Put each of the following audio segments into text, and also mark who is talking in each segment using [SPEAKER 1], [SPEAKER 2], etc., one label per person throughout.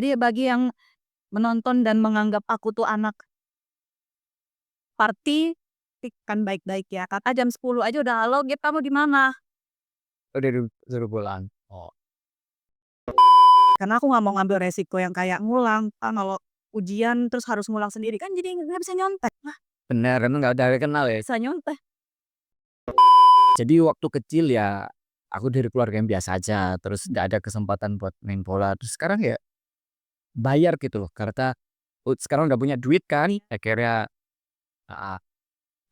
[SPEAKER 1] Jadi bagi yang menonton dan menganggap aku tuh anak party, kan baik-baik ya, Kakak jam 10 aja udah, "Halo Gep, kamu di mana?"
[SPEAKER 2] Udah disuruh pulang. Oh,
[SPEAKER 1] Karena aku nggak mau ngambil resiko yang kayak ngulang, kan kalau ujian terus harus ngulang sendiri kan jadi nggak bisa nyontek, nah
[SPEAKER 2] bener, emang nggak ada yang kenal ya?
[SPEAKER 1] bisa nyontek.
[SPEAKER 2] Jadi waktu kecil ya, aku dari keluarga yang biasa aja, terus nggak ada kesempatan buat main bola, terus sekarang ya bayar gitu loh, karena sekarang udah punya duit kan, akhirnya heeh,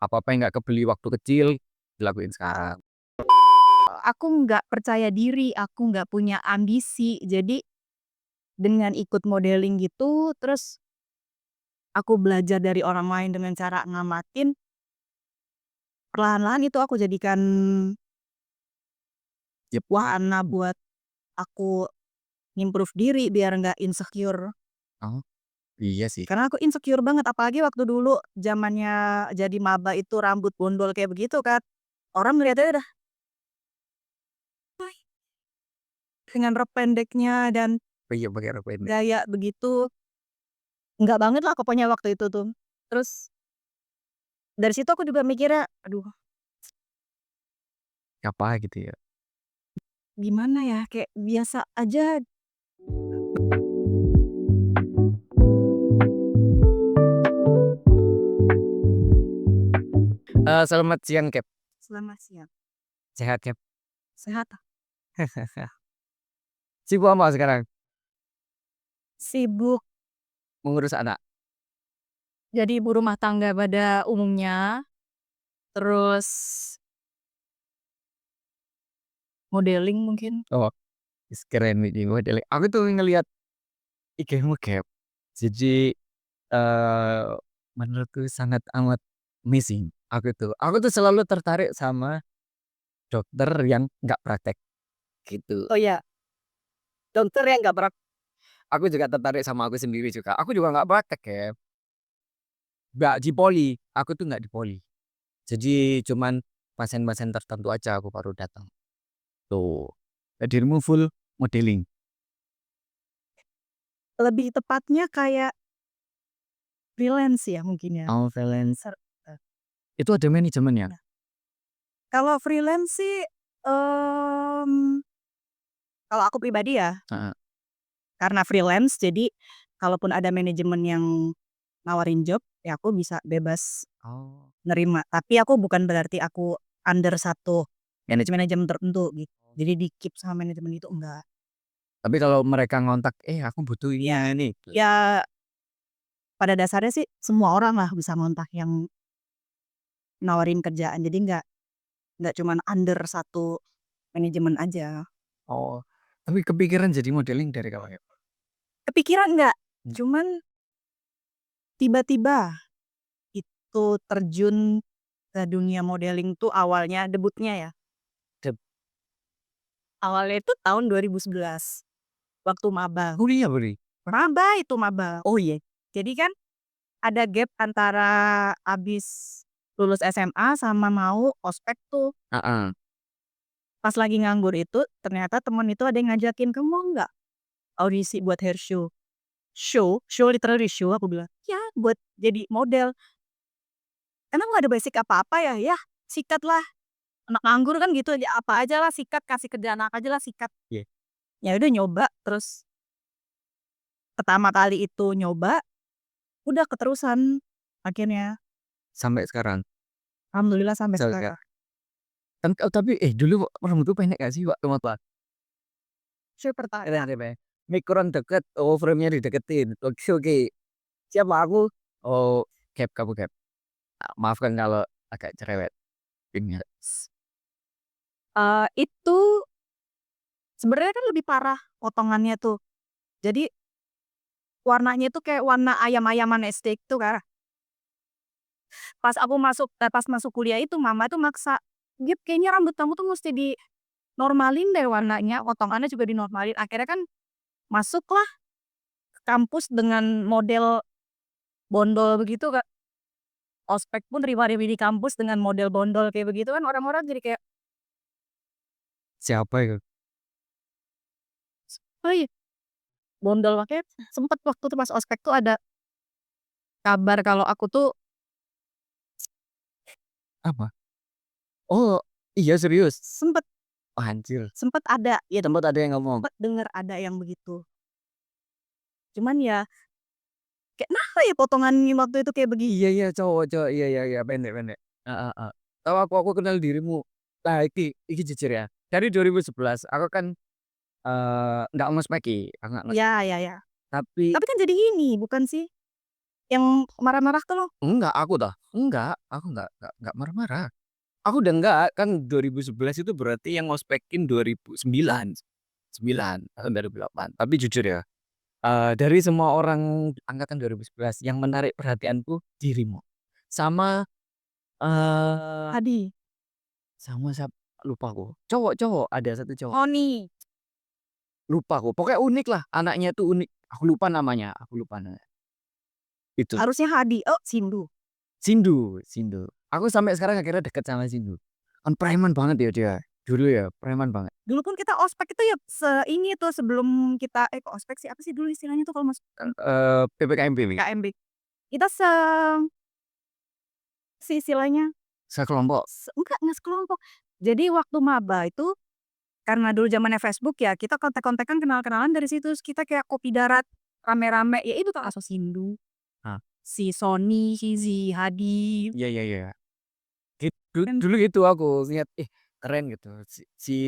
[SPEAKER 2] apa-apa yang nggak kebeli waktu kecil, dilakuin sekarang.
[SPEAKER 1] Aku nggak percaya diri, aku nggak punya ambisi, jadi dengan ikut modeling gitu, terus aku belajar dari orang lain dengan cara ngamatin, perlahan-lahan itu aku jadikan
[SPEAKER 2] Yep.
[SPEAKER 1] wahana buat aku improve diri biar nggak insecure.
[SPEAKER 2] Oh, iya sih.
[SPEAKER 1] Karena aku insecure banget apalagi waktu dulu zamannya jadi maba itu rambut bondol kayak begitu kan. Orang ngeliatnya udah, "Wih," dengan rok pendeknya dan
[SPEAKER 2] Oh iya pakai rok pendek.
[SPEAKER 1] gaya begitu, enggak banget lah pokoknya waktu itu tuh. Terus dari situ aku juga mikirnya, "Aduh
[SPEAKER 2] Apa gitu ya.
[SPEAKER 1] gimana ya, kayak biasa aja."
[SPEAKER 2] Selamat siang Cap,
[SPEAKER 1] Selamat siang.
[SPEAKER 2] sehat Cap?
[SPEAKER 1] Sehat?
[SPEAKER 2] Sibuk apa sekarang?
[SPEAKER 1] Sibuk
[SPEAKER 2] Mengurus anak?
[SPEAKER 1] jadi ibu rumah tangga pada umumnya, terus modeling mungkin.
[SPEAKER 2] Oh, keren ini modeling. Aku tuh ngelihat IG-mu Cap, jadi, eee, menurutku sangat amat amazing, aku tuh selalu tertarik sama dokter yang nggak praktek, gitu.
[SPEAKER 1] Oh iya, dokter yang nggak berat.
[SPEAKER 2] Aku juga tertarik sama aku sendiri juga, aku juga nggak praktek Cap, nggak di poli, aku tuh nggak di poli. Jadi cuman pasien-pasien tertentu aja aku baru datang, tuh. Dirimu full modeling?
[SPEAKER 1] Lebih tepatnya kayak freelance ya mungkin ya.
[SPEAKER 2] Oh freelance,
[SPEAKER 1] Ser eee,
[SPEAKER 2] itu ada manajemennya?
[SPEAKER 1] nah, kalau freelance sih, mmm, kalau aku pribadi ya,
[SPEAKER 2] Heeh.
[SPEAKER 1] karena freelance jadi kalaupun ada manajemen yang nawarin job, ya aku bisa bebas
[SPEAKER 2] Oh.
[SPEAKER 1] nerima. Tapi aku bukan berarti aku under satu manajemen tertentu gitu. Jadi di-keep sama manajemen itu enggak.
[SPEAKER 2] Tapi kalau mereka ngontak, "Eh aku butuh ini
[SPEAKER 1] Ya
[SPEAKER 2] ini."
[SPEAKER 1] ya pada dasarnya sih semua orang lah bisa ngontak yang nawarin kerjaan. Jadi nggak cuman under satu manajemen aja.
[SPEAKER 2] Oh, tapi kepikiran jadi modeling dari kapan ya?
[SPEAKER 1] Kepikiran nggak,
[SPEAKER 2] Mmm.
[SPEAKER 1] cuman tiba-tiba itu terjun ke dunia modeling tuh awalnya debutnya ya,
[SPEAKER 2] Dep
[SPEAKER 1] awalnya itu tahun 2011 waktu maba.
[SPEAKER 2] kuliah berarti?
[SPEAKER 1] Maba itu maba.
[SPEAKER 2] Oh iya?
[SPEAKER 1] Jadi kan ada gap antara abis lulus SMA sama mau ospek tuh.
[SPEAKER 2] Heeh.
[SPEAKER 1] Pas lagi nganggur itu ternyata temen itu ada yang ngajakin, "Kamu mau nggak audisi buat hair show?" "Show? Show literally show?" Aku bilang, "Ya buat jadi model." "Emang nggak ada basic apa-apa ya?" "Yah sikat lah, anak nganggur kan gitu aja, apa aja lah sikat, kasih kerjaan apa aja lah sikat."
[SPEAKER 2] Iya.
[SPEAKER 1] Ya udah nyoba, terus pertama kali itu nyoba, udah keterusan akhirnya.
[SPEAKER 2] Sampai sekarang?
[SPEAKER 1] Alhamdulillah sampai
[SPEAKER 2] Sampai sekarang.
[SPEAKER 1] sekarang.
[SPEAKER 2] Kan tapi dulu rambutku pendek nggak sih waktu motor?
[SPEAKER 1] Saya perta
[SPEAKER 2] Mic kurang deket, oh frame-nya dideketin. Oke oke. Siapa aku? Oh, Cap, kamu Cap. Maafkan kalau agak cerewet. Ini
[SPEAKER 1] itu sebenarnya kan lebih parah potongannya tuh. Jadi warnanya tuh kayak warna ayam-ayaman SD itu kan. Pas masuk kuliah itu mama tuh maksa, "Gip kayaknya rambut kamu tuh mesti dinormalin deh warnanya, potongannya juga dinormalin." Akhirnya kan masuklah ke kampus dengan model bondol begitu Kak. Ospek pun terima-terima di kampus dengan model bondol kayak begitu kan orang-orang jadi kayak,
[SPEAKER 2] siapa itu?
[SPEAKER 1] "Oh iya bondol, makanya sempet waktu tuh pas ospek tuh ada kabar kalau aku tuh
[SPEAKER 2] Apa? Oh, iya serius?
[SPEAKER 1] sempet
[SPEAKER 2] Oh, anjir.
[SPEAKER 1] sempet ada, ya
[SPEAKER 2] Tempat ada yang ngomong?
[SPEAKER 1] sempet denger ada yang begitu. Cuman ya kayak kenapa ya potongan waktu itu kayak begitu.
[SPEAKER 2] Iya iya, cowok cowok, iya iya iya, pendek pendek. Heeh heeh. Tahu aku kenal dirimu. Nah iki jujur ya, dari 2011 aku kan, nggak ngospeki, aku nggak ngospek.
[SPEAKER 1] Ya ya ya.
[SPEAKER 2] Tapi
[SPEAKER 1] Tapi kan jadi ini, bukan sih? Yang marah-marah tuh loh.
[SPEAKER 2] enggak aku toh, enggak, aku enggak marah-marah. Aku udah enggak, kan 2011 itu berarti yang ngospekin 2009. 9, tahun 2008. Tapi jujur ya, dari semua orang angkatan 2011 yang menarik perhatianku dirimu. Sama, eee,
[SPEAKER 1] Hadi.
[SPEAKER 2] sama lupa aku. Cowok cowok, ada satu cowok,
[SPEAKER 1] Oh nih,
[SPEAKER 2] lupa aku. Pokoknya unik lah, anaknya tuh unik. Aku lupa namanya, aku lupa namanya. Itu,
[SPEAKER 1] harusnya Hadi. Oh, Sindu.
[SPEAKER 2] Sindu Sindu. Aku sampai sekarang akhirnya deket sama Sindu. Kan preman banget ya dia, dulu ya, preman banget.
[SPEAKER 1] Dulu pun kita ospek itu ya ini tuh sebelum kita kok ospek sih, apa sih dulu istilahnya tuh kalau masuk
[SPEAKER 2] PPKMB nih,
[SPEAKER 1] KMB. Kita istilahnya
[SPEAKER 2] sekelompok.
[SPEAKER 1] enggak sekelompok. Jadi waktu maba itu karena dulu zamannya Facebook ya, kita kontak-kontakan, kenal-kenalan dari situ. Terus kita kayak kopi darat rame-rame, ya itu termasuk Sindu,
[SPEAKER 2] Ah,
[SPEAKER 1] si Sony, si Hadi,
[SPEAKER 2] iya iya iya. Gitu,
[SPEAKER 1] kan
[SPEAKER 2] dulu gitu aku lihat, keren gitu. Si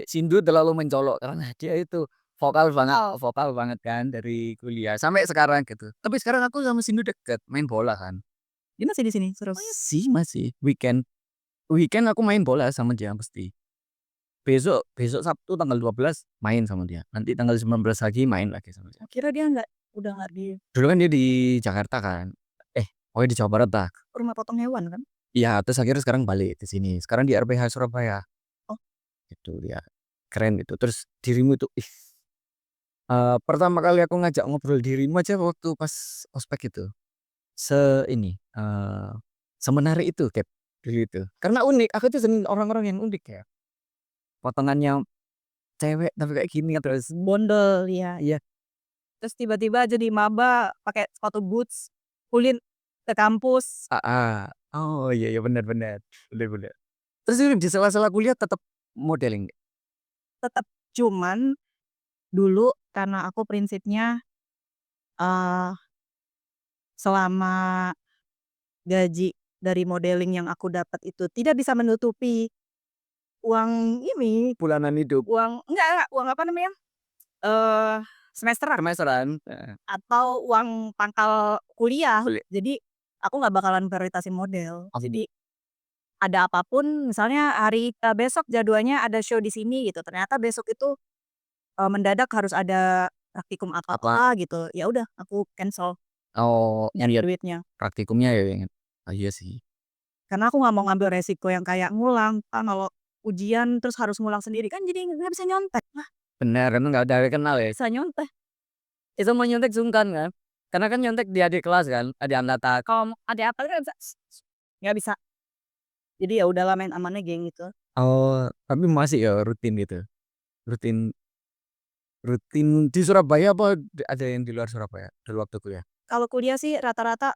[SPEAKER 2] Sindu terlalu mencolok karena dia itu
[SPEAKER 1] oh,
[SPEAKER 2] vokal banget kan dari kuliah sampai sekarang gitu. Tapi sekarang aku sama Sindu deket, main bola kan.
[SPEAKER 1] dia masih di sini terus.
[SPEAKER 2] Masih, weekend weekend aku main bola sama dia pasti. Besok besok Sabtu tanggal 12 main sama dia. Nanti tanggal 19 lagi main lagi sama dia.
[SPEAKER 1] Oh, kira dia udah nggak di
[SPEAKER 2] Dulu kan dia di Jakarta kan. Pokoknya di Jawa Barat lah.
[SPEAKER 1] rumah potong hewan kan?
[SPEAKER 2] Iya, terus akhirnya sekarang balik ke sini. Sekarang di RPH Surabaya.
[SPEAKER 1] Oh,
[SPEAKER 2] Gitu ya. Keren gitu. Terus dirimu tuh, pertama kali aku ngajak ngobrol dirimu aja waktu pas ospek itu. Ini, semenarik itu Kep, dulu itu. Karena unik, aku tuh seneng orang-orang yang unik ya. Potongannya cewek tapi kayak gini terus
[SPEAKER 1] bondol ya.
[SPEAKER 2] iya,
[SPEAKER 1] Terus tiba-tiba jadi maba pakai sepatu boots, kulit ke kampus,
[SPEAKER 2] heeh. Oh, iya iya, bener bener. Bener bener. Terus ini di sela-sela kuliah tetap modeling?
[SPEAKER 1] tetap. Cuman dulu karena aku prinsipnya, eee, selama gaji dari modeling yang aku dapat itu tidak bisa menutupi uang ini,
[SPEAKER 2] Bulanan hidup?
[SPEAKER 1] uang enggak, uang apa namanya, eee, semesteran
[SPEAKER 2] Semesteran? Heeh.
[SPEAKER 1] atau uang pangkal kuliah.
[SPEAKER 2] Beli
[SPEAKER 1] Jadi aku nggak bakalan prioritasin model.
[SPEAKER 2] oh,
[SPEAKER 1] Jadi ada apapun misalnya besok jadwalnya ada show di sini gitu, ternyata besok itu, mendadak harus ada praktikum atau
[SPEAKER 2] apa
[SPEAKER 1] apa gitu, ya udah aku cancel,
[SPEAKER 2] oh,
[SPEAKER 1] nyari
[SPEAKER 2] niat
[SPEAKER 1] duitnya.
[SPEAKER 2] praktikumnya ya yang oh, iya sih.
[SPEAKER 1] Karena aku nggak mau ngambil resiko yang kayak ngulang, kan kalau ujian terus harus ngulang sendiri kan jadi nggak bisa nyontek. Lah,
[SPEAKER 2] Bener, karena nggak ada yang kenal ya.
[SPEAKER 1] bisa nyontek.
[SPEAKER 2] Itu mau nyontek sungkan kan? Karena kan nyontek di adik kelas kan, adik angkatan.
[SPEAKER 1] Kalau ada apa kan bisa, nggak bisa. Jadi ya udahlah main amannya geng gitu.
[SPEAKER 2] Oh, tapi masih ya rutin gitu? Rutin rutin di Surabaya apa ada yang di luar Surabaya dulu waktu kuliah?
[SPEAKER 1] Kalau kuliah sih rata-rata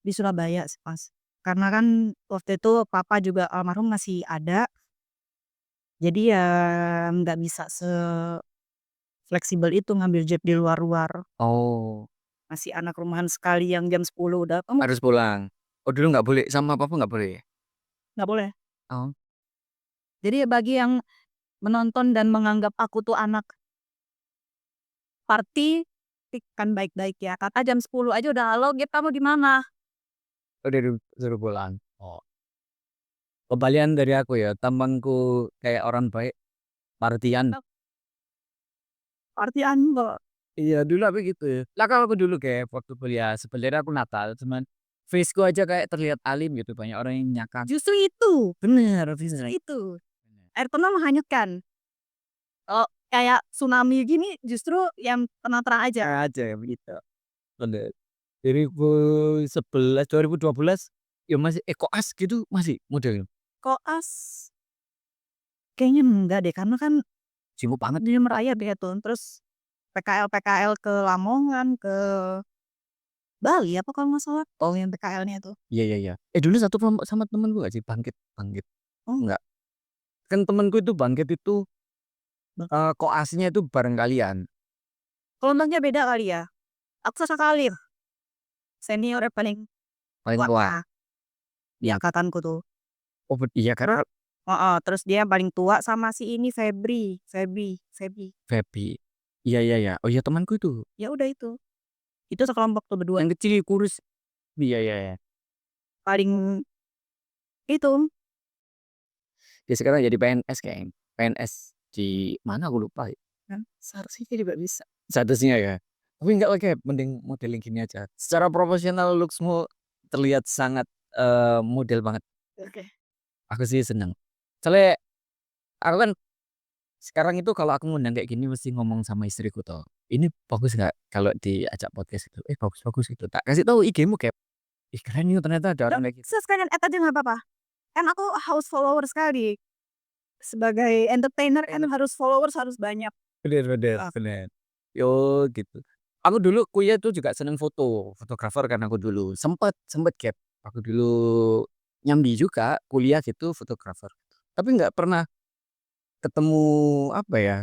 [SPEAKER 1] di Surabaya sih, Mas. Karena kan waktu itu papa juga almarhum masih ada, jadi ya nggak bisa se-fleksibel itu ngambil job di luar-luar.
[SPEAKER 2] Oh,
[SPEAKER 1] Masih anak rumahan sekali yang jam 10 udah, "Kamu
[SPEAKER 2] harus pulang. Oh, dulu nggak boleh sama papa nggak boleh ya?
[SPEAKER 1] nggak boleh."
[SPEAKER 2] Oh,
[SPEAKER 1] Jadi bagi yang menonton dan menganggap aku tuh anak party, kan baik-baik ya. Kakak jam 10 aja udah, "Halo Gep, kamu di mana?"
[SPEAKER 2] udah disuruh pulang. Oh, kembalian dari aku ya, tampangku kayak orang baik, partian.
[SPEAKER 1] Party-an kok.
[SPEAKER 2] Iya dulu aku gitu ya. Lah kalau aku dulu kayak waktu kuliah sebenarnya aku nakal, cuman face-ku aja kayak terlihat alim gitu, banyak orang yang nyakang.
[SPEAKER 1] Justru itu,
[SPEAKER 2] Bener,
[SPEAKER 1] justru
[SPEAKER 2] bener.
[SPEAKER 1] itu. Air tenang menghanyutkan. Kalau kayak tsunami gini justru yang tenang-tenang aja.
[SPEAKER 2] Aja ya begitu. Bener. 2011, 2012 ya masih koas gitu masih model
[SPEAKER 1] Koas kayaknya enggak deh, karena kan
[SPEAKER 2] sibuk banget.
[SPEAKER 1] di merayap ya tuh, terus PKL-PKL ke Lamongan, ke Bali apa kalau nggak salah, oh yang PKL-nya itu.
[SPEAKER 2] Iya iya iya. Dulu satu kelompok sama temenku gak sih? Bangkit Bangkit.
[SPEAKER 1] Oh,
[SPEAKER 2] Enggak. Kan temenku itu Bangkit itu, koasnya itu bareng kalian.
[SPEAKER 1] kelompoknya beda kali ya. Aku sesekali senior paling
[SPEAKER 2] Paling
[SPEAKER 1] tua
[SPEAKER 2] tua.
[SPEAKER 1] di angkatanku tuh.
[SPEAKER 2] Oh, iya karena
[SPEAKER 1] Heeh, terus dia paling tua sama si ini Febri, Febi.
[SPEAKER 2] Feby. Iya iya iya. Oh iya temanku itu.
[SPEAKER 1] Ya udah itu. Itu sekelompok tuh berdua.
[SPEAKER 2] Yang kecil kurus. Iya iya iya.
[SPEAKER 1] Paling itu
[SPEAKER 2] Dia sekarang jadi PNS kayaknya. PNS di mana aku lupa ya.
[SPEAKER 1] kan.
[SPEAKER 2] Seharusnya dia juga bisa. Seharusnya ya. Tapi enggak lagi, mending modeling gini aja. Secara profesional looksmu terlihat sangat model banget.
[SPEAKER 1] Oke.
[SPEAKER 2] Aku sih seneng. Soalnya aku kan sekarang itu kalau aku ngundang kayak gini mesti ngomong sama istriku toh. Ini bagus nggak kalau diajak podcast itu? Bagus bagus gitu. Tak kasih tahu IG-mu kayak, ih keren nih ternyata ada orang kayak gitu.
[SPEAKER 1] Sekalian add aja nggak apa-apa. Kan aku haus follower sekali. Sebagai entertainer kan harus followers harus banyak.
[SPEAKER 2] Bener bener
[SPEAKER 1] Ah,
[SPEAKER 2] bener. Yo gitu. Aku dulu kuliah tuh juga seneng foto, fotografer kan aku dulu. Sempet sempet gap. Aku dulu nyambi juga kuliah gitu fotografer. Tapi nggak pernah ketemu apa ya?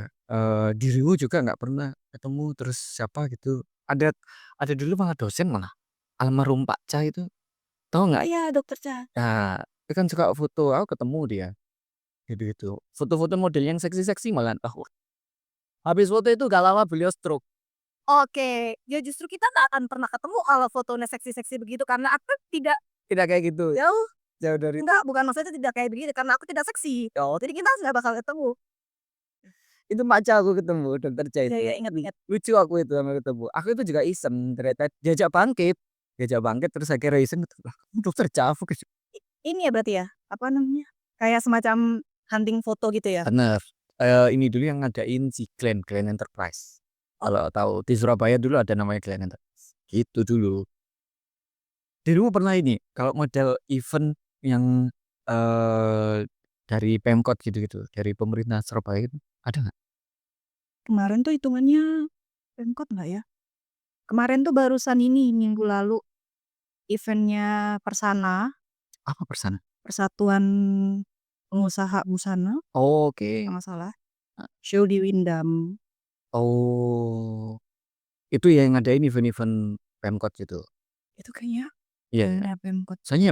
[SPEAKER 2] Dirimu juga nggak pernah ketemu terus siapa gitu. Ada dulu malah dosen malah almarhum Pak Ca itu. Tahu
[SPEAKER 1] oh
[SPEAKER 2] nggak?
[SPEAKER 1] iya Dokter Cha.
[SPEAKER 2] Nah, dia kan suka foto. Aku ketemu dia gitu-gitu. Foto-foto model yang seksi-seksi malah. Oh, habis foto itu gak lama beliau stroke.
[SPEAKER 1] Oke, ya justru kita nggak akan pernah ketemu kalau fotonya seksi-seksi begitu karena aku tidak
[SPEAKER 2] Tidak kayak gitu.
[SPEAKER 1] jauh.
[SPEAKER 2] Jauh dari
[SPEAKER 1] Enggak, bukan maksudnya tidak kayak begitu karena aku tidak seksi.
[SPEAKER 2] oh,
[SPEAKER 1] Jadi kita nggak bakal ketemu.
[SPEAKER 2] itu Maca aku ketemu Dokter Ca
[SPEAKER 1] Iya
[SPEAKER 2] itu.
[SPEAKER 1] iya ingat-ingat.
[SPEAKER 2] Lucu aku itu sama ketemu. Aku itu juga iseng ternyata diajak bangkit. Diajak bangkit terus akhirnya iseng gitu. Lah, kamu Dokter Ca aku
[SPEAKER 1] Ini ya berarti ya, apa namanya, kayak semacam hunting foto gitu ya?
[SPEAKER 2] bener. Ini dulu yang ngadain si Glenn Enterprise.
[SPEAKER 1] Oh,
[SPEAKER 2] Kalau tahu di Surabaya dulu ada namanya Glenn Enterprise. Gitu dulu. Dirimu pernah ini kalau model event yang dari Pemkot gitu-gitu, dari pemerintah Surabaya itu ada nggak?
[SPEAKER 1] kemarin tuh hitungannya Pemkot nggak ya? Kemarin tuh barusan ini minggu lalu event-nya Persana,
[SPEAKER 2] Apa persana?
[SPEAKER 1] Persatuan Pengusaha Busana
[SPEAKER 2] Oke.
[SPEAKER 1] kalau nggak salah, show di Windam.
[SPEAKER 2] Oh, itu ya yang ngadain event-event Pemkot gitu?
[SPEAKER 1] Itu kayaknya
[SPEAKER 2] Iya ya.
[SPEAKER 1] event-nya Pemkot.
[SPEAKER 2] Soalnya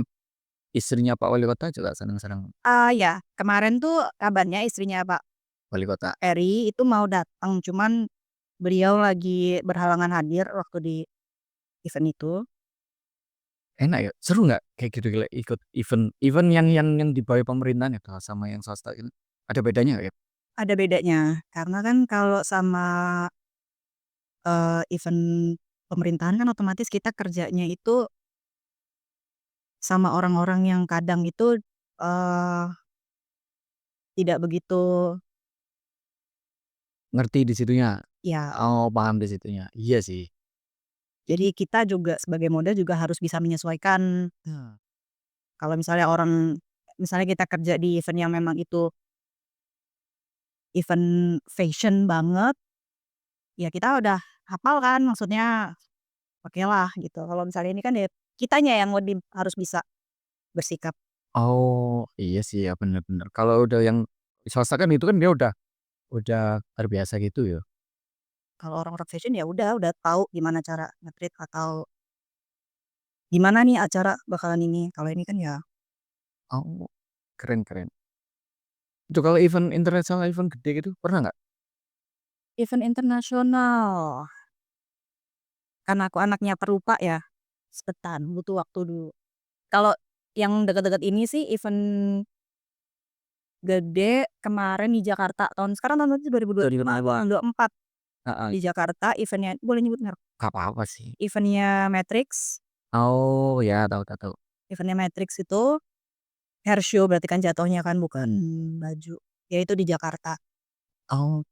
[SPEAKER 2] istrinya Pak Wali Kota juga seneng-seneng
[SPEAKER 1] Ya, kemarin tuh kabarnya istrinya Pak
[SPEAKER 2] Wali Kota.
[SPEAKER 1] Eri itu mau datang, cuman beliau lagi berhalangan hadir waktu di event itu.
[SPEAKER 2] Enak ya? Seru nggak kayak gitu gila ikut event yang di bawah pemerintahan itu sama yang swasta itu? Ada bedanya nggak ya?
[SPEAKER 1] Ada bedanya, karena kan kalau sama, event pemerintahan kan otomatis kita kerjanya itu sama orang-orang yang kadang itu, eee, tidak begitu
[SPEAKER 2] Ngerti di situnya?
[SPEAKER 1] ya,
[SPEAKER 2] Oh, paham di situnya. Iya sih.
[SPEAKER 1] jadi kita juga sebagai model juga harus bisa menyesuaikan.
[SPEAKER 2] Nah.
[SPEAKER 1] Kalau misalnya kita kerja di event yang memang itu event fashion banget, ya kita udah hafal kan maksudnya, okelah gitu. Kalau misalnya ini kan ya kitanya yang lebih harus bisa bersikap.
[SPEAKER 2] Oh, iya sih ya bener-bener. Kalau udah yang swasta kan itu kan dia udah terbiasa gitu ya.
[SPEAKER 1] Kalau orang-orang fashion ya udah tahu gimana cara nge-treat atau gimana nih acara bakalan ini. Kalau ini kan ya
[SPEAKER 2] Oh, keren keren. Itu kalau event internasional, event gede gitu pernah nggak?
[SPEAKER 1] event internasional. Karena aku anaknya perupa ya, sebentar butuh waktu dulu. Kalau yang dekat-dekat ini sih event gede kemarin di Jakarta tahun berapa? 2024
[SPEAKER 2] Heeh,
[SPEAKER 1] di Jakarta event-nya boleh nyebut merek?
[SPEAKER 2] nggak apa-apa sih.
[SPEAKER 1] Event-nya Matrix.
[SPEAKER 2] Oh, ya tahu tahu tahu.
[SPEAKER 1] Event-nya Matrix itu hair show berarti kan jatuhnya kan bukan baju. Ya itu di Jakarta.
[SPEAKER 2] Oh,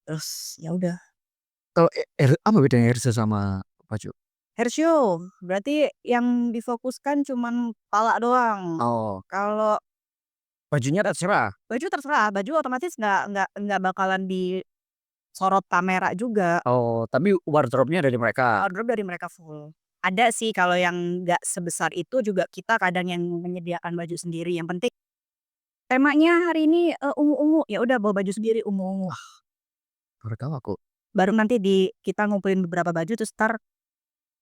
[SPEAKER 1] Terus ya udah,
[SPEAKER 2] kalau apa bedanya Erza sama baju?
[SPEAKER 1] hair show berarti yang difokuskan cuman kepala doang.
[SPEAKER 2] Oh,
[SPEAKER 1] Kalau
[SPEAKER 2] bajunya terserah.
[SPEAKER 1] baju terserah, baju otomatis nggak bakalan sorot kamera juga.
[SPEAKER 2] Oh, tapi wardrobe-nya dari mereka?
[SPEAKER 1] Wardrobe dari mereka full. Ada sih kalau yang nggak sebesar itu juga kita kadang yang menyediakan baju sendiri, yang penting temanya hari ini, ungu-ungu, ya udah bawa baju sendiri ungu-ungu.
[SPEAKER 2] Baru tahu aku.
[SPEAKER 1] Baru nanti kita ngumpulin beberapa baju terus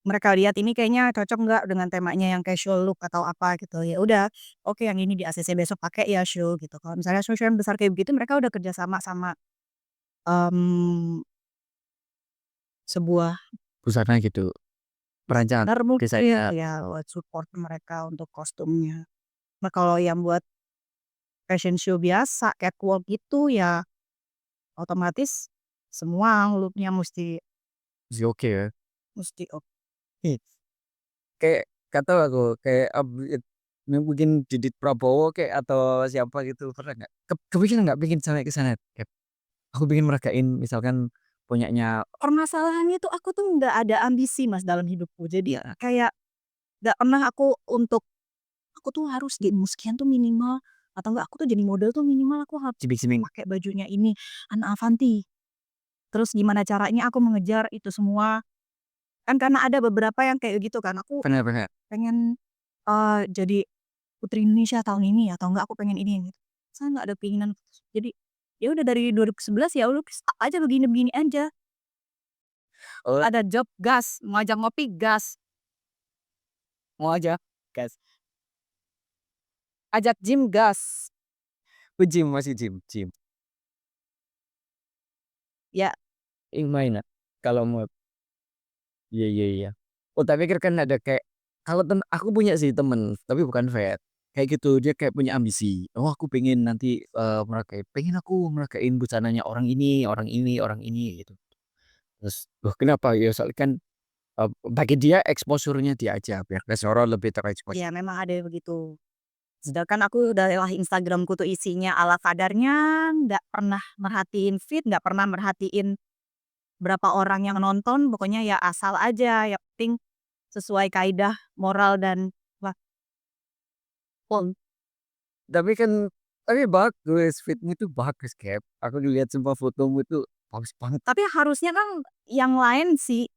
[SPEAKER 1] mereka lihat ini kayaknya cocok nggak dengan temanya yang casual look atau apa gitu, ya udah, oke yang ini di ACC besok pakai ya show gitu. Kalau misalnya show-show yang besar kayak begitu mereka udah kerja sama sama, mmm, sebuah
[SPEAKER 2] Busana gitu, perancang,
[SPEAKER 1] desainer mungkin
[SPEAKER 2] desainer.
[SPEAKER 1] ya buat support mereka untuk kostumnya. Nah kalau yang buat fashion show biasa catwalk gitu ya otomatis semua look-nya musti
[SPEAKER 2] Masih oke ya?
[SPEAKER 1] musti
[SPEAKER 2] Ih, kayak nggak tahu aku, kayak mungkin Didit Prabowo kayak atau siapa gitu, pernah nggak? Kepikiran nggak pengen sampai ke sana? Kayak aku pengen meragain misalkan punyanya
[SPEAKER 1] permasalahannya tuh aku tuh nggak ada ambisi Mas dalam hidupku. Jadi ya kayak nggak pernah aku tuh harus di umur sekian tuh minimal atau enggak aku tuh jadi model tuh minimal aku harus
[SPEAKER 2] ciming-ciming.
[SPEAKER 1] pakai bajunya ini, Anna Avanti. Terus gimana caranya aku mengejar itu semua, kan karena ada beberapa yang kayak gitu kan, aku
[SPEAKER 2] Bener bener.
[SPEAKER 1] pengen, jadi putri Indonesia tahun ini atau enggak aku pengen ini gitu. Saya nggak ada keinginan jadi, ya udah dari 2011 ya udah stuck aja begini-begini aja.
[SPEAKER 2] Oh,
[SPEAKER 1] Ada job gas, mau ajak ngopi gas,
[SPEAKER 2] mau aja, gas.
[SPEAKER 1] ajak gym gas.
[SPEAKER 2] Gym, masih gym.
[SPEAKER 1] Ya
[SPEAKER 2] Main ah, kalau mau. Iya iya iya. Oh, tak pikir kan ada kayak kalau aku punya sih temen, tapi bukan vet. Kayak gitu, dia kayak punya ambisi. Oh, aku pengen nanti pengen aku meragain busananya orang ini, orang ini gitu. Terus, loh kenapa? Ya soalnya kan bagi dia exposure-nya dia aja biar Resoro lebih terekspos.
[SPEAKER 1] ya memang ada yang begitu. Sedangkan aku dalah Instagram-ku tuh isinya ala kadarnya, nggak pernah merhatiin feed, nggak pernah merhatiin berapa orang yang nonton, pokoknya ya asal aja, yang penting sesuai kaidah moral dan lakon.
[SPEAKER 2] Tapi kan tapi bagus, fitmu itu bagus, Cap. Aku lihat semua fotomu itu bagus banget.
[SPEAKER 1] Tapi harusnya kan yang lain sih,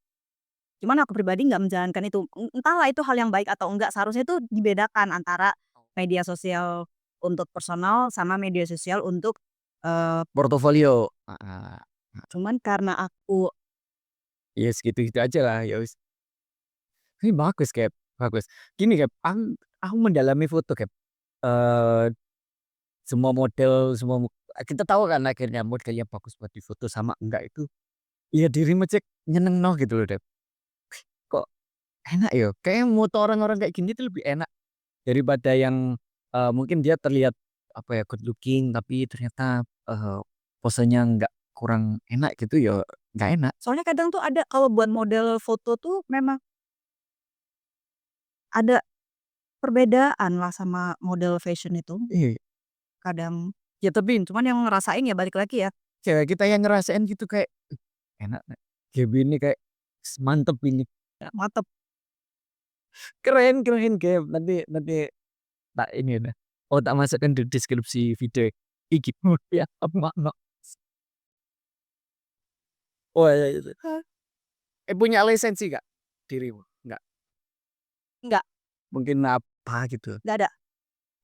[SPEAKER 1] cuman aku pribadi nggak menjalankan itu. Entahlah itu hal yang baik atau enggak, seharusnya itu dibedakan antara media sosial untuk personal sama media sosial untuk, eee,
[SPEAKER 2] Portofolio. Heeh.
[SPEAKER 1] cuman karena aku
[SPEAKER 2] Ya segitu-gitu aja lah, ya wis. Ini bagus, Cap, bagus. Gini, Cap, aku mendalami foto, Cap. Eee, semua model, kita tahu kan akhirnya modelnya bagus buat difoto sama enggak itu, ya dirimu cek nyenengno gitu loh, Cap. Kok enak ya, kayaknya moto orang-orang kayak gini tuh lebih enak daripada yang, mungkin dia terlihat, apa ya, good looking tapi ternyata, posenya nggak kurang enak gitu ya nggak enak.
[SPEAKER 1] soalnya kadang tuh ada kalau buat model foto tuh memang ada perbedaan lah sama model fashion itu,
[SPEAKER 2] Iya,
[SPEAKER 1] kadang
[SPEAKER 2] ya tapi
[SPEAKER 1] cuman yang ngerasain ya balik lagi ya,
[SPEAKER 2] cewek kita yang ngerasain gitu kayak, enak nek, kayak gini kayak, mantep ini,
[SPEAKER 1] mantep.
[SPEAKER 2] keren keren kayak nanti nanti tak ini deh, oh tak masukkan di deskripsi video, iki ya apa no. Oh ya itu. Punya lisensi nggak dirimu? Nggak?
[SPEAKER 1] Enggak,
[SPEAKER 2] Mungkin apa gitu?
[SPEAKER 1] nggak ada.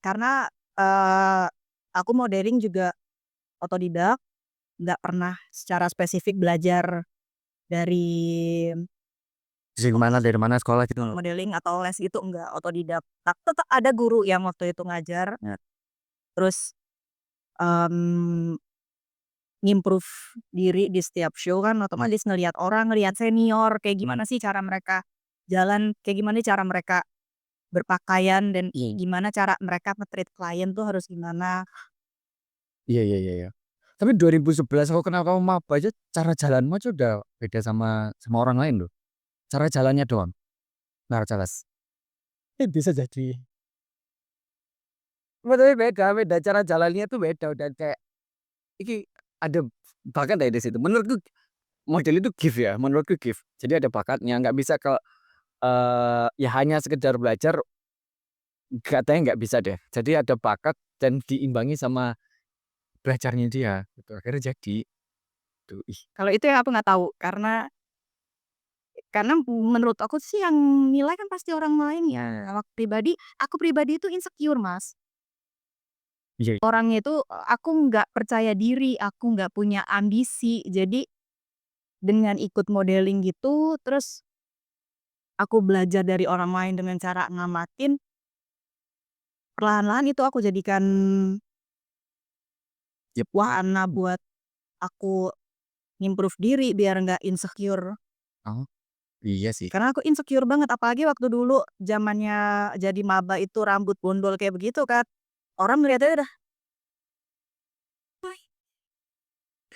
[SPEAKER 1] Karena, eee, aku modeling juga otodidak, nggak pernah secara spesifik belajar dari
[SPEAKER 2] Dari mana sekolah gitu?
[SPEAKER 1] modeling atau les gitu enggak, otodidak. Tetep ada guru yang waktu itu ngajar, terus, mmm, ngimprove diri di setiap show kan otomatis ngelihat orang, ngelihat senior, kayak gimana sih cara mereka jalan, kayak gimana cara mereka berpakaian dan gimana cara mereka nge-treat klien tuh harus gimana.
[SPEAKER 2] Iya iya iya iya. Tapi 2011 aku kenal kamu maba aja, cara jalanmu aja udah beda sama orang lain loh. Cara jalannya doang, nggak jelas. Bisa jadi. Tapi beda beda, cara jalannya tuh beda, udah kayak iki ada bakat dari situ. Menurutku model itu gift ya, menurutku gift. Jadi ada bakatnya, nggak bisa kalau, ya hanya sekedar belajar, katanya nggak bisa deh. Jadi ada bakat dan diimbangi sama belajarnya dia, gitu. Akhirnya jadi. Tuh, ih.
[SPEAKER 1] Kalau itu yang aku nggak tahu, karena menurut aku sih yang nilai kan pasti orang lain ya. Aku pribadi itu insecure, Mas.
[SPEAKER 2] Iya.
[SPEAKER 1] Orangnya itu, aku nggak percaya diri, aku nggak punya ambisi. Jadi dengan ikut modeling gitu, terus aku belajar dari orang lain dengan cara ngamatin, perlahan-lahan itu aku jadikan
[SPEAKER 2] Yep.
[SPEAKER 1] wahana buat aku ngimprove diri biar nggak insecure.
[SPEAKER 2] Oh, iya sih.
[SPEAKER 1] Karena aku insecure banget, apalagi waktu dulu zamannya jadi maba itu rambut bondol kayak begitu kan. Orang ngeliatnya udah, "Wih,"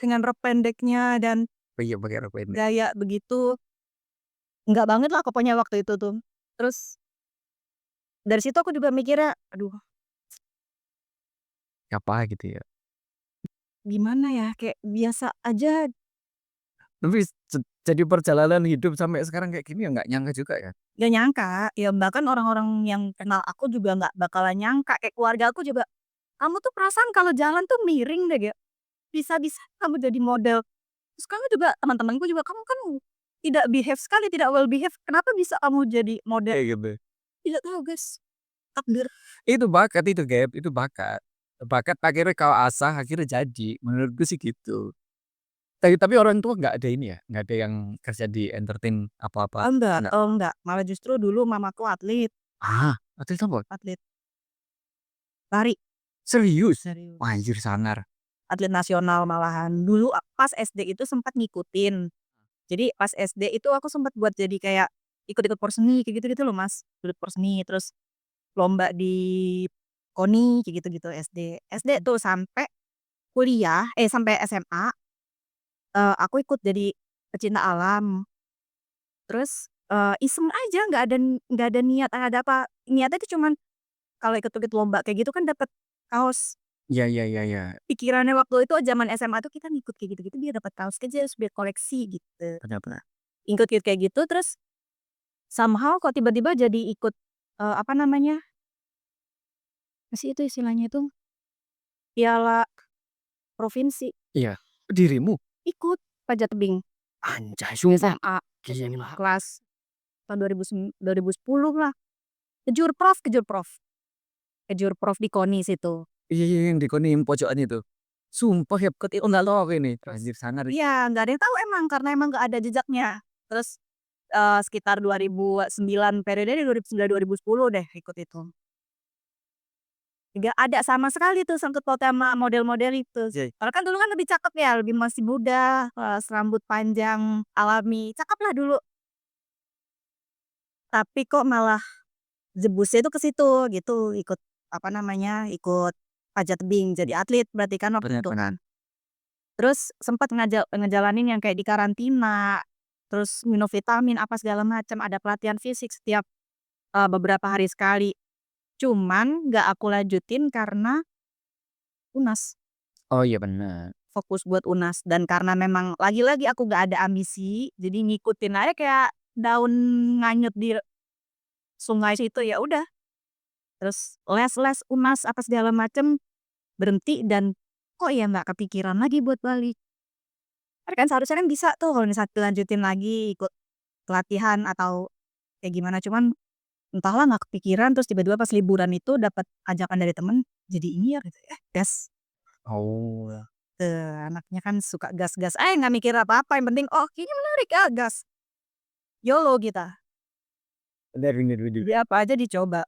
[SPEAKER 1] dengan rok pendeknya dan
[SPEAKER 2] Oh iya, pakai rok pendek.
[SPEAKER 1] gaya begitu, enggak banget lah pokoknya waktu itu tuh. Terus dari situ aku juga mikirnya, "Aduh,
[SPEAKER 2] Apa gitu ya.
[SPEAKER 1] gimana ya, kayak biasa aja."
[SPEAKER 2] Tapi jadi perjalanan hidup sampai sekarang kayak gini ya nggak nyangka juga ya.
[SPEAKER 1] Gak nyangka, ya bahkan orang-orang yang kenal aku juga nggak bakalan nyangka, kayak keluarga aku juga, "Kamu tuh perasaan kalau jalan tuh miring deh," kayak, "bisa-bisa kamu jadi model." Terus kamu juga teman-temanku juga, "Kamu kan tidak behave sekali, tidak well behave, kenapa bisa kamu jadi model?"
[SPEAKER 2] Kayak gitu.
[SPEAKER 1] Tidak tahu guys, takdir.
[SPEAKER 2] Itu bakat itu, Gap, itu bakat. Bakat akhirnya kau asah, akhirnya jadi, menurutku sih gitu. Tapi orang tua nggak ada ini ya, nggak ada yang kerja di entertain apa-apa? Nggak?
[SPEAKER 1] Enggak, malah justru dulu mamaku atlet,
[SPEAKER 2] Ah, atlet apa?
[SPEAKER 1] atlet lari,
[SPEAKER 2] Serius? Wah,
[SPEAKER 1] serius.
[SPEAKER 2] anjir sangar.
[SPEAKER 1] Atlet nasional malahan. Dulu pas SD itu sempat ngikutin. Jadi pas SD itu aku sempat buat jadi kayak ikut-ikut porseni kayak gitu-gitu loh, Mas. Ikut porseni, terus lomba di KONI kayak gitu-gitu SD. SD tuh sampai sampai SMA, aku ikut jadi pecinta alam. Terus, iseng aja nggak ada niat ada apa, niatnya itu cuman kalau ikut-ikut lomba kayak gitu kan dapat kaos.
[SPEAKER 2] Iya iya iya iya.
[SPEAKER 1] Pikirannya waktu itu zaman SMA tuh kita ngikut kayak gitu-gitu biar dapat kaos aja terus biar koleksi gitu.
[SPEAKER 2] Benar benar.
[SPEAKER 1] Ikut-ikut kayak gitu terus somehow kok tiba-tiba jadi ikut, apa namanya, apa sih itu istilahnya itu, piala provinsi,
[SPEAKER 2] Iya. Dirimu?
[SPEAKER 1] ikut panjat tebing
[SPEAKER 2] Anjay, sumpah.
[SPEAKER 1] SMA
[SPEAKER 2] Gila.
[SPEAKER 1] kelas tahun 2010 lah, kejurprov kejurprov di KONI situ.
[SPEAKER 2] Iya iya yang di Konim pojokan itu. Sumpah ya,
[SPEAKER 1] Ikut
[SPEAKER 2] oh
[SPEAKER 1] itu
[SPEAKER 2] nggak tahu aku ini.
[SPEAKER 1] terus
[SPEAKER 2] Anjir sangar.
[SPEAKER 1] iya, nggak ada yang tahu emang karena emang nggak ada jejaknya. Terus, sekitar 2009 periodenya 2009, 2010 deh ikut itu. Nggak ada sama sekali tuh sangkut paut sama model-model itu.
[SPEAKER 2] Iya.
[SPEAKER 1] Kalau kan dulu kan lebih cakep ya, lebih masih muda, rambut panjang, alami, cakep lah dulu. Tapi kok malah jebusnya itu ke situ gitu, ikut apa namanya, ikut panjat tebing, jadi atlet berarti kan waktu
[SPEAKER 2] Benar
[SPEAKER 1] itu.
[SPEAKER 2] benar.
[SPEAKER 1] Terus sempat ngejalanin yang kayak di karantina, terus minum vitamin apa segala macam, ada pelatihan fisik setiap, beberapa hari sekali. Cuman nggak aku lanjutin karena UNAS,
[SPEAKER 2] Oh iya benar.
[SPEAKER 1] fokus buat UNAS dan karena memang lagi-lagi aku nggak ada ambisi, jadi ngikutin aja kayak daun nganyut di sungai situ, ya udah. Terus les-les UNAS apa segala macam, berhenti dan kok ya nggak kepikiran lagi buat balik. Kan seharusnya kan bisa tuh kalau misalnya dilanjutin lagi ikut pelatihan atau kayak gimana, cuman entahlah nggak kepikiran terus tiba-tiba pas liburan itu dapat ajakan dari temen, jadi ini ya gitu, gas.
[SPEAKER 2] Oh.
[SPEAKER 1] Anaknya kan suka gas-gas nggak mikir apa-apa yang penting, "Oh kayaknya menarik, gas." YOLO kita,
[SPEAKER 2] Benar benar benar.
[SPEAKER 1] jadi apa aja dicoba.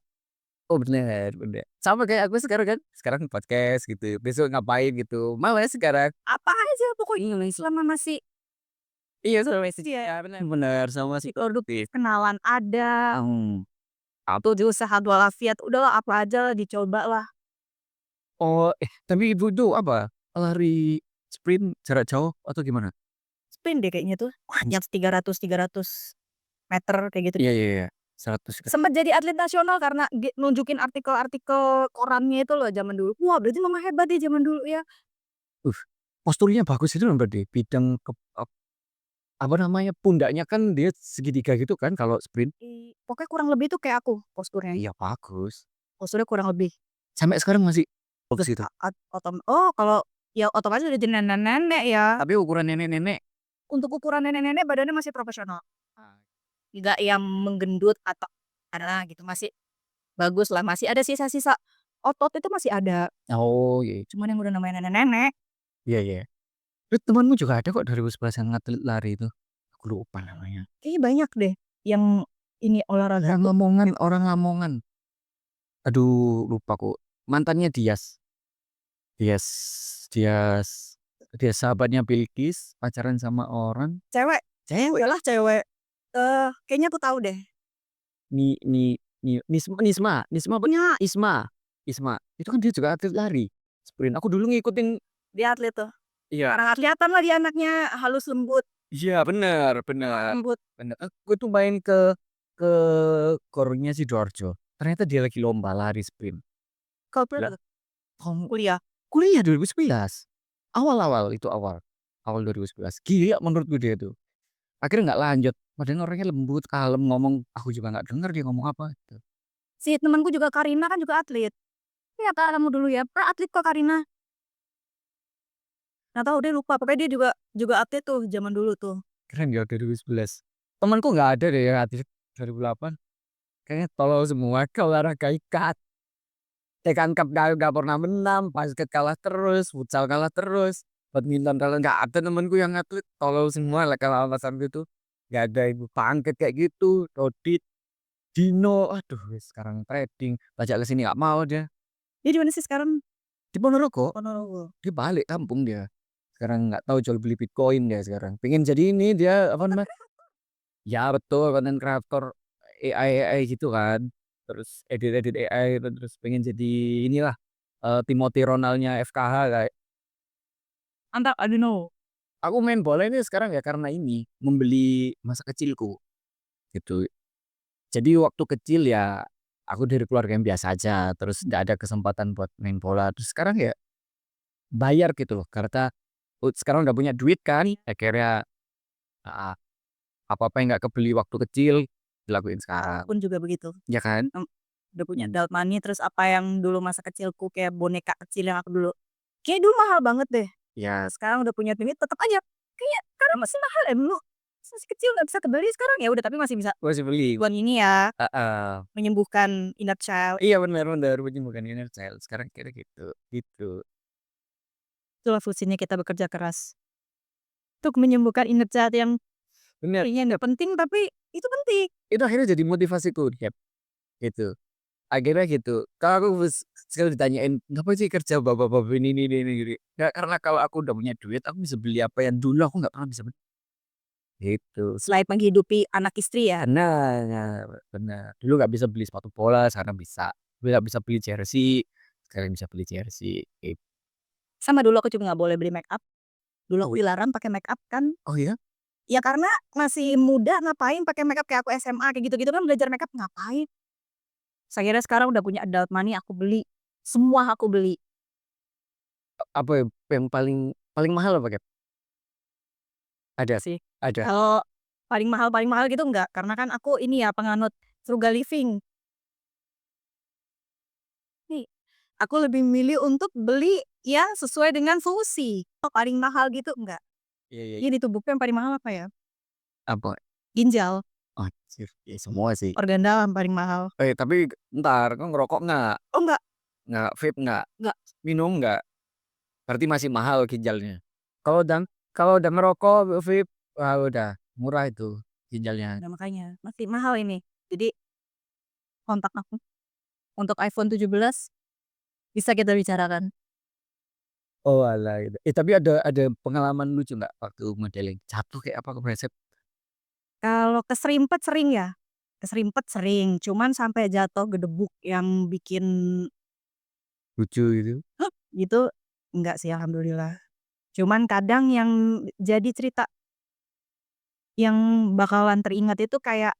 [SPEAKER 2] Oh benar benar. Sama kayak aku sekarang kan, sekarang podcast gitu, besok ngapain gitu, males sekarang.
[SPEAKER 1] Apa aja pokoknya selama masih
[SPEAKER 2] Iya sama sih.
[SPEAKER 1] iya,
[SPEAKER 2] Ya benar benar, sama
[SPEAKER 1] masih
[SPEAKER 2] sih
[SPEAKER 1] produktif,
[SPEAKER 2] produktif.
[SPEAKER 1] kenalan ada,
[SPEAKER 2] Mmm.
[SPEAKER 1] atau di usaha walafiat, udahlah apa aja lah dicobalah.
[SPEAKER 2] Oh, tapi Ibu itu apa, lari sprint jarak jauh atau gimana?
[SPEAKER 1] Sprint deh kayaknya tuh,
[SPEAKER 2] Anjir.
[SPEAKER 1] yang 300 meter kayak gitu.
[SPEAKER 2] Iya iya iya, 100 kan.
[SPEAKER 1] Sempet jadi atlet nasional karena nunjukin artikel-artikel korannya itu loh zaman dulu. Wah berarti Mama hebat ya zaman dulu ya.
[SPEAKER 2] Uh, posturnya bagus itu loh berarti, bidang apa namanya, pundaknya kan dia segitiga gitu kan kalau sprint?
[SPEAKER 1] Pokoknya kurang lebih tuh kayak aku posturnya.
[SPEAKER 2] Iya bagus.
[SPEAKER 1] Posturnya kurang lebih.
[SPEAKER 2] Sampai sekarang masih bagus itu?
[SPEAKER 1] Oh kalau Ya otomatis udah jadi nenek-nenek ya.
[SPEAKER 2] Tapi ukuran nenek-nenek
[SPEAKER 1] Untuk ukuran nenek-nenek badannya masih proporsional.
[SPEAKER 2] ah,
[SPEAKER 1] Nggak yang menggendut atau gimana gitu, masih bagus lah, masih ada sisa-sisa otot itu masih ada.
[SPEAKER 2] oh, iya
[SPEAKER 1] Cuman yang udah namanya nenek-nenek,
[SPEAKER 2] iya iya. Terus temanmu juga ada kok 2011 yang atlet lari itu. Aku lupa namanya.
[SPEAKER 1] kayaknya banyak deh yang ini olahraga tuh.
[SPEAKER 2] Orang Lamongan. Aduh, lupa kok. Mantannya Dias. Dias Dias Dias sahabatnya Bilkis, pacaran sama orang
[SPEAKER 1] Cewek,
[SPEAKER 2] cewek.
[SPEAKER 1] iyalah cewek. Kayaknya aku tahu deh.
[SPEAKER 2] Nisma apa?
[SPEAKER 1] Punya
[SPEAKER 2] Isma. Itu kan dia juga atlet lari. Sprint. Aku dulu ngikutin
[SPEAKER 1] dia atlet tuh.
[SPEAKER 2] iya.
[SPEAKER 1] Karena kelihatan lah dia anaknya halus lembut,
[SPEAKER 2] Iya, bener bener.
[SPEAKER 1] lembut.
[SPEAKER 2] Bener. Aku tuh main ke gornya Sidoarjo. Ternyata dia lagi lomba lari sprint.
[SPEAKER 1] Kalau
[SPEAKER 2] Lah,
[SPEAKER 1] berapa tuh?
[SPEAKER 2] kamu
[SPEAKER 1] Kuliah.
[SPEAKER 2] kuliah 2011. Awal-awal itu awal. Awal 2011. Gila menurutku dia tuh. Akhirnya nggak lanjut. Padahal orangnya lembut, kalem, ngomong aku juga nggak denger dia ngomong apa gitu.
[SPEAKER 1] Si temanku juga Karina kan juga atlet. Iya kak kamu dulu ya, pernah atlet kok Karina. Nggak tahu deh lupa, pokoknya dia juga juga atlet tuh zaman dulu tuh.
[SPEAKER 2] Keren ya 2011. Temanku nggak ada deh yang atlet 2008. Kayaknya tolol semua ke olahraga ikat. Tekan cup gak pernah menang, basket kalah terus, futsal kalah terus, badminton kalah nggak ada temanku yang atlet tolol semua lah kalau alasan gitu. Nggak ada ibu pangket kayak gitu, Dodit, Dino, aduh wis sekarang trading, bajak ke sini nggak mau dia.
[SPEAKER 1] Dia di mana sih sekarang?
[SPEAKER 2] Di Ponorogo,
[SPEAKER 1] Ponorogo.
[SPEAKER 2] dia balik kampung dia. Sekarang nggak tahu jual beli Bitcoin dia sekarang. Pengen jadi ini dia apa namanya? Ya betul, content creator AI gitu kan. Terus edit-edit AI terus pengen jadi inilah Timothy Ronalnya FKH kayak.
[SPEAKER 1] Antara Aduno.
[SPEAKER 2] Aku main bola ini sekarang ya karena ini membeli masa kecilku gitu. Jadi waktu kecil ya aku dari keluarga yang biasa aja, terus nggak ada kesempatan buat main bola. Terus sekarang ya bayar gitu loh karena sekarang udah punya duit kan, akhirnya ah, apa-apa yang nggak kebeli waktu kecil dilakuin sekarang,
[SPEAKER 1] Pun juga begitu.
[SPEAKER 2] ya kan?
[SPEAKER 1] Udah punya adult money, terus apa yang dulu masa kecilku kayak boneka kecil yang aku dulu, kayak dulu mahal banget deh.
[SPEAKER 2] Ya
[SPEAKER 1] Sekarang udah punya duit tetap aja kayak karena masih mahal ya dulu. Masih kecil nggak bisa kebeli, sekarang ya udah tapi masih bisa
[SPEAKER 2] masih beli.
[SPEAKER 1] buat ini ya,
[SPEAKER 2] Heeh.
[SPEAKER 1] menyembuhkan inner child.
[SPEAKER 2] Iya benar benar, bukan inner child, sekarang kira gitu, gitu.
[SPEAKER 1] Itulah fungsinya kita bekerja keras. Untuk menyembuhkan inner child yang
[SPEAKER 2] Bener,
[SPEAKER 1] kayaknya nggak penting tapi itu penting.
[SPEAKER 2] itu akhirnya jadi motivasiku, Dep, gitu. Akhirnya gitu, kalau aku sekali ditanyain, "Ngapain sih kerja bapak-bapak ini," gini. Ya karena kalau aku udah punya duit, aku bisa beli apa yang dulu aku nggak pernah bisa beli, gitu.
[SPEAKER 1] Selain menghidupi anak istri ya.
[SPEAKER 2] Nah, benar. Dulu nggak bisa beli sepatu bola, sekarang bisa. Dulu nggak bisa beli jersey, sekarang bisa beli jersey, gitu.
[SPEAKER 1] Sama dulu aku juga nggak boleh beli make up. Dulu aku dilarang pakai make up kan.
[SPEAKER 2] Oh iya?
[SPEAKER 1] Ya karena masih muda ngapain pakai make up, kayak aku SMA kayak gitu-gitu kan belajar make up ngapain. Akhirnya sekarang udah punya adult money aku beli. Semua aku beli
[SPEAKER 2] Apa yang paling paling mahal apa, Kak? Ada
[SPEAKER 1] sih.
[SPEAKER 2] ada?
[SPEAKER 1] Kalau paling mahal gitu enggak, karena kan aku ini ya penganut frugal living. Nih, aku lebih milih untuk beli yang sesuai dengan fungsi. Oh, paling mahal gitu enggak.
[SPEAKER 2] Iya iya.
[SPEAKER 1] Ini di tubuhku yang paling mahal apa ya?
[SPEAKER 2] Apa?
[SPEAKER 1] Ginjal,
[SPEAKER 2] Anjir, ya semua sih.
[SPEAKER 1] organ dalam paling mahal.
[SPEAKER 2] Tapi entar, kau ngerokok nggak?
[SPEAKER 1] Oh enggak,
[SPEAKER 2] Nggak, vape nggak?
[SPEAKER 1] enggak.
[SPEAKER 2] Minum nggak? Berarti masih mahal ginjalnya. Kalau udah kalau udah ngerokok, vape, wah udah murah itu ginjalnya.
[SPEAKER 1] Nah makanya masih mahal ini. Jadi kontak aku untuk iPhone 17 bisa kita bicarakan.
[SPEAKER 2] Oh alah gitu. Tapi ada pengalaman lucu nggak waktu modeling? Jatuh kayak apa kepleset?
[SPEAKER 1] Kalau keserimpet sering ya, keserimpet sering, cuman sampai jatuh gedebuk yang bikin,
[SPEAKER 2] Lucu gitu?
[SPEAKER 1] "Hah?" gitu, enggak sih alhamdulillah. Cuman kadang yang jadi cerita yang bakalan teringat itu kayak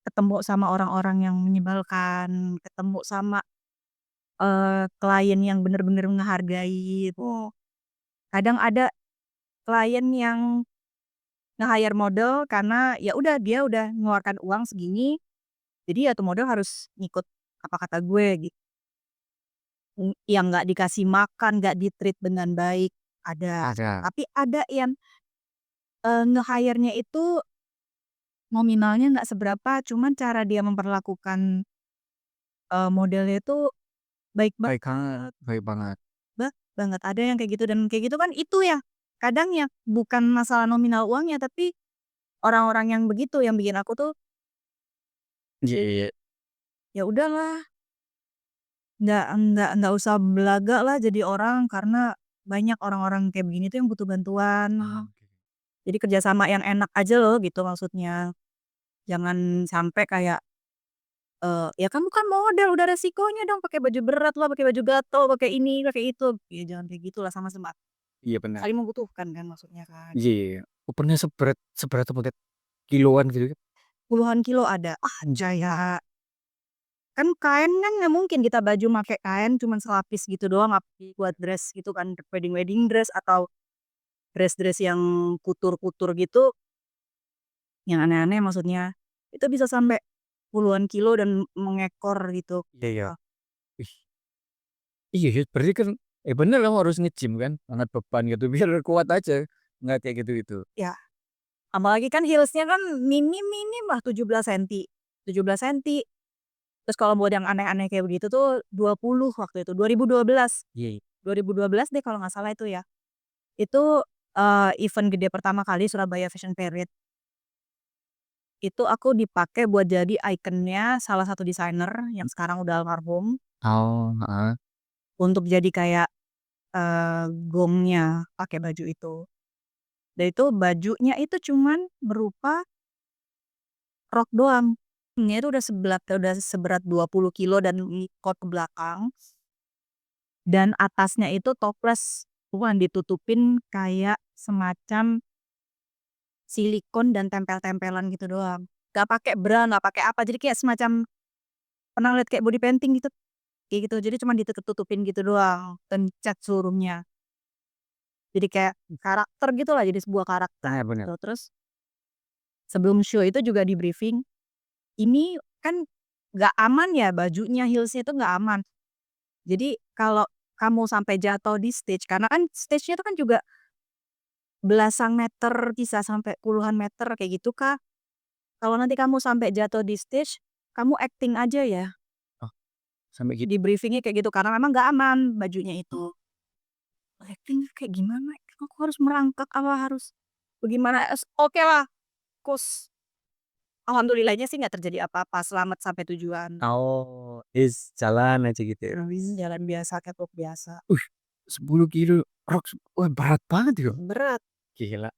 [SPEAKER 1] ketemu sama orang-orang yang menyebalkan, ketemu sama, klien yang bener-bener ngehargai itu. Kadang ada klien yang nge-hire model karena ya udah dia udah ngeluarkan uang segini, jadi ya tuh model harus ngikut apa kata gue gitu. yang nggak dikasih makan, nggak di-treat dengan baik, ada.
[SPEAKER 2] Ada.
[SPEAKER 1] Tapi ada yang, nge-hire-nya itu nominalnya nggak seberapa, cuman cara dia memperlakukan, modelnya itu baik
[SPEAKER 2] Baik banget.
[SPEAKER 1] banget. Ada yang kayak gitu dan kayak gitu kan itu ya, kadang ya bukan masalah nominal uangnya, tapi orang-orang yang begitu yang bikin aku tuh,
[SPEAKER 2] Iya iya.
[SPEAKER 1] ya udahlah, nggak usah belaga lah jadi orang, karena banyak orang-orang kayak begini tuh yang butuh bantuan.
[SPEAKER 2] Oke.
[SPEAKER 1] Jadi kerjasama yang enak aja loh gitu maksudnya. Jangan sampai kayak, "Ya kamu kan model, udah resikonya dong pakai baju berat lah, pakai baju gatel, pakai ini, pakai itu." Ya jangan kayak gitulah, sama-sama
[SPEAKER 2] Iya benar.
[SPEAKER 1] saling membutuhkan kan maksudnya kan.
[SPEAKER 2] Iya iya. Pernah seberat apa Kak? Kiloan gitu Kak?
[SPEAKER 1] Puluhan kilo ada. Anjay ya. Kan kain kan nggak mungkin kita baju make kain cuman selapis gitu doang, apalagi buat dress gitu kan, wedding dress atau dress-dress yang kutur-kutur gitu, yang aneh-aneh maksudnya. Itu bisa sampai puluhan kilo dan mengekor gitu.
[SPEAKER 2] Iya iya. Ih, iya ya berarti kan bener kamu harus nge-gym kan, angkat beban gitu biar kuat aja, nggak kayak gitu-gitu.
[SPEAKER 1] Ya, apalagi kan heels-nya kan minim lah 17 senti, 17 senti. Terus kalau buat yang aneh-aneh kayak begitu tuh 20 waktu itu, 2012.
[SPEAKER 2] Iya iya.
[SPEAKER 1] 2012 deh kalau nggak salah itu ya. Itu, event gede pertama kali Surabaya Fashion Parade. Itu aku dipakai buat jadi ikonnya salah satu desainer yang sekarang udah almarhum,
[SPEAKER 2] Oh, heeh.
[SPEAKER 1] untuk jadi kayak, gongnya pakai baju itu. Dan itu bajunya itu cuman berupa rok doang. Nya itu udah seberat 20 kilo dan ngikot ke belakang, dan atasnya itu toples, cuman ditutupin kayak semacam silikon dan tempel-tempelan gitu doang. Nggak pakai bra, nggak pakai apa, jadi kayak semacam pernah lihat kayak body painting gitu? Kayak gitu, jadi cuman tutupin gitu doang dan cat seluruhnya. Jadi kayak karakter gitulah, jadi sebuah karakter
[SPEAKER 2] Nah, bener.
[SPEAKER 1] gitu. Terus sebelum show itu juga di-briefing, "Ini kan nggak aman ya bajunya, heels-nya itu nggak aman. Jadi kalau kamu sampai jatuh di stage," karena kan stage-nya itu kan juga belasan meter, bisa sampai puluhan meter kayak gitu, Kak. "Kalau nanti kamu sampai jatuh di stage, kamu acting aja ya."
[SPEAKER 2] Oh, sampai gitu.
[SPEAKER 1] Di-briefing-nya kayak gitu, karena memang nggak aman bajunya itu. Acting kayak gimana? Aku harus merangkak apa harus bagaimana? Okelah, kus alhamdulillahnya sih nggak terjadi apa-apa, selamat sampai tujuan.
[SPEAKER 2] Oh, jalan aja gitu ya?
[SPEAKER 1] Jalan biasa, catwalk biasa.
[SPEAKER 2] Wih, 10 kilo rok wah berat banget ya,
[SPEAKER 1] Berat.
[SPEAKER 2] gila.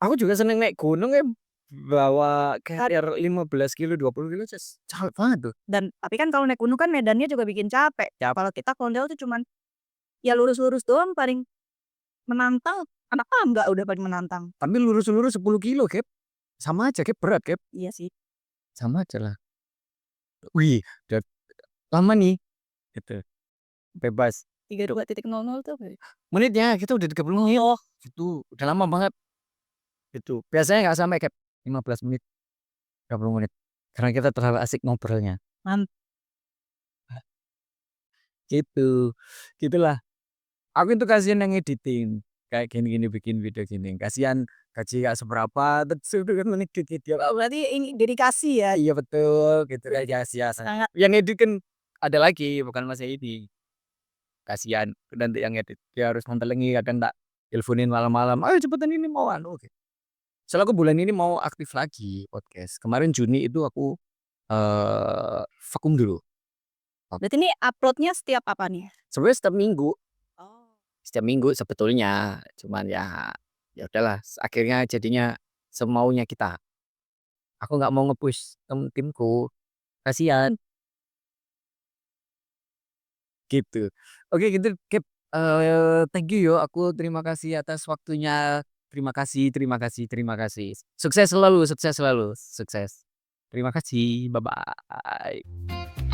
[SPEAKER 2] Aku juga seneng naik gunung ya, bawa
[SPEAKER 1] Kad
[SPEAKER 2] carrier 15 kilo, 20 kilo capek banget tuh.
[SPEAKER 1] dan tapi kan kalau naik gunung kan medannya juga bikin capek. Kalau kita kondel tuh cuman, ya lurus-lurus doang paling menantang, kenapa enggak udah paling menantang.
[SPEAKER 2] Tapi lurus-lurus 10 kilo Cap, sama aja Cap, berat Cap,
[SPEAKER 1] Iya sih,
[SPEAKER 2] sama aja lah. Wih, udah lama nih, gitu, bebas. Tuh,
[SPEAKER 1] 32.00 tuh apa ya?
[SPEAKER 2] menitnya kita udah 30 menit,
[SPEAKER 1] Oh,
[SPEAKER 2] itu udah lama banget, itu. Biasanya nggak sampai Cap, 15 menit, 30 menit, karena kita terlalu asik ngobrolnya.
[SPEAKER 1] man
[SPEAKER 2] Gitu, gitulah. Aku itu kasihan yang editing, kayak gini-gini bikin video gini, kasihan gaji nggak seberapa, terus udah kan ngedit video.
[SPEAKER 1] oh berarti ini dedikasi ya?
[SPEAKER 2] Iya betul, gitu kan ya sia-sia.
[SPEAKER 1] Sangat
[SPEAKER 2] Yang edit kan ada lagi, bukan Mas ini. Kasihan nanti yang edit, dia harus mantelengi kadang tak teleponin malam-malam, "Ayo cepetan ini mau anu," gitu. Soalnya aku bulan ini mau aktif lagi podcast. Kemarin Juni itu aku, vakum dulu.
[SPEAKER 1] berarti ini upload-nya setiap apa nih?
[SPEAKER 2] Sebenarnya
[SPEAKER 1] Oh.
[SPEAKER 2] setiap minggu sebetulnya, cuman ya, ya udahlah akhirnya jadinya semaunya kita. Aku nggak mau nge-push timku, kasihan, gitu. Oke gitu Cap, thank you yo, aku terima kasih atas waktunya. Terima kasih terima kasih terima kasih. Sukses selalu sukses selalu, sukses. Terima kasih, bye-bye.